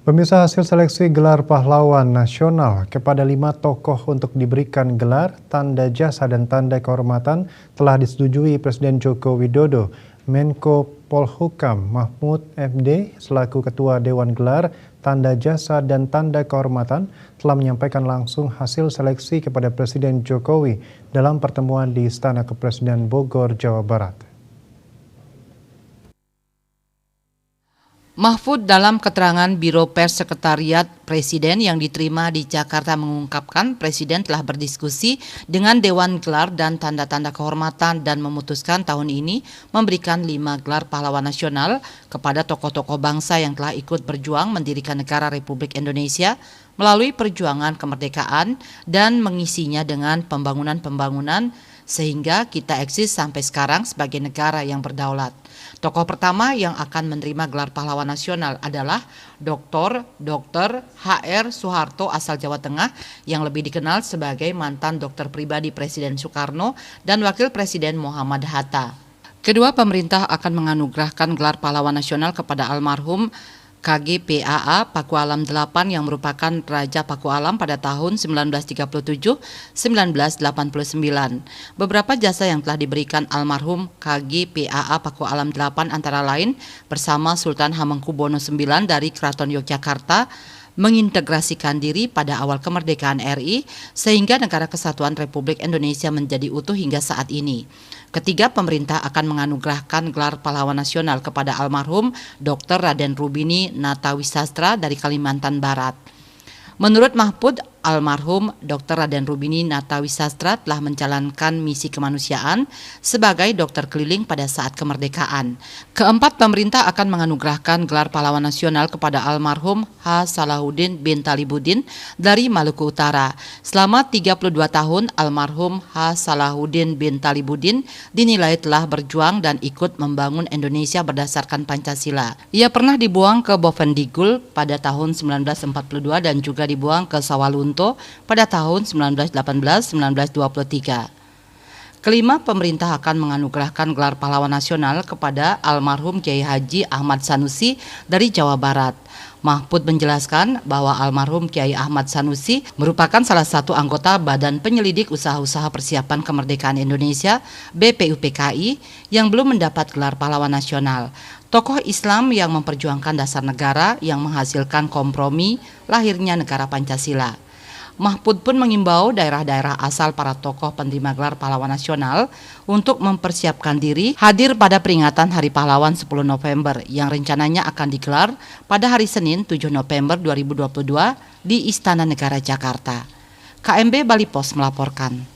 Pemirsa, hasil seleksi gelar pahlawan nasional kepada 5 tokoh untuk diberikan gelar, tanda jasa dan tanda kehormatan telah disetujui Presiden Joko Widodo. Menko Polhukam Mahfud MD selaku Ketua Dewan Gelar, Tanda Jasa dan Tanda Kehormatan telah menyampaikan langsung hasil seleksi kepada Presiden Jokowi dalam pertemuan di Istana Kepresiden Bogor, Jawa Barat. Mahfud dalam keterangan Biro Pers Sekretariat Presiden yang diterima di Jakarta mengungkapkan Presiden telah berdiskusi dengan Dewan Gelar dan Tanda-Tanda Kehormatan dan memutuskan tahun ini memberikan 5 gelar pahlawan nasional kepada tokoh-tokoh bangsa yang telah ikut berjuang mendirikan negara Republik Indonesia melalui perjuangan kemerdekaan dan mengisinya dengan pembangunan-pembangunan sehingga kita eksis sampai sekarang sebagai negara yang berdaulat. Tokoh pertama yang akan menerima gelar pahlawan nasional adalah Dr. H.R. Soeharto asal Jawa Tengah yang lebih dikenal sebagai mantan dokter pribadi Presiden Soekarno dan Wakil Presiden Muhammad Hatta. Kedua, pemerintah akan menganugerahkan gelar pahlawan nasional kepada almarhum KG.PAA Pakualam 8 yang merupakan Raja Pakualam pada tahun 1937-1989. Beberapa jasa yang telah diberikan almarhum KG.PAA Pakualam 8 antara lain bersama Sultan Hamengkubuwono IX dari Keraton Yogyakarta mengintegrasikan diri pada awal kemerdekaan RI sehingga Negara Kesatuan Republik Indonesia menjadi utuh hingga saat ini. Ketiga, pemerintah akan menganugerahkan gelar pahlawan nasional kepada almarhum Dr. Raden Rubini Natawisastra dari Kalimantan Barat. Menurut Mahfud, almarhum Dr. Raden Rubini Natawisastra telah menjalankan misi kemanusiaan sebagai dokter keliling pada saat kemerdekaan. Keempat, pemerintah akan menganugerahkan gelar pahlawan nasional kepada almarhum H. Salahuddin bin Talibudin dari Maluku Utara. Selama 32 tahun, almarhum H. Salahuddin bin Talibudin dinilai telah berjuang dan ikut membangun Indonesia berdasarkan Pancasila. Ia pernah dibuang ke Bovendigul pada tahun 1942 dan juga dibuang ke Sawalunto pada tahun 1918-1923. Kelima, pemerintah akan menganugerahkan gelar pahlawan nasional kepada almarhum Kiai Haji Ahmad Sanusi dari Jawa Barat. Mahfud menjelaskan bahwa almarhum Kiai Ahmad Sanusi merupakan salah satu anggota Badan Penyelidik Usaha-Usaha Persiapan Kemerdekaan Indonesia (BPUPKI) yang belum mendapat gelar pahlawan nasional. Tokoh Islam yang memperjuangkan dasar negara yang menghasilkan kompromi lahirnya negara Pancasila. Mahfud pun mengimbau daerah-daerah asal para tokoh penerima gelar pahlawan nasional untuk mempersiapkan diri hadir pada peringatan Hari Pahlawan 10 November yang rencananya akan digelar pada hari Senin 7 November 2022 di Istana Negara Jakarta. KMB Bali Pos melaporkan.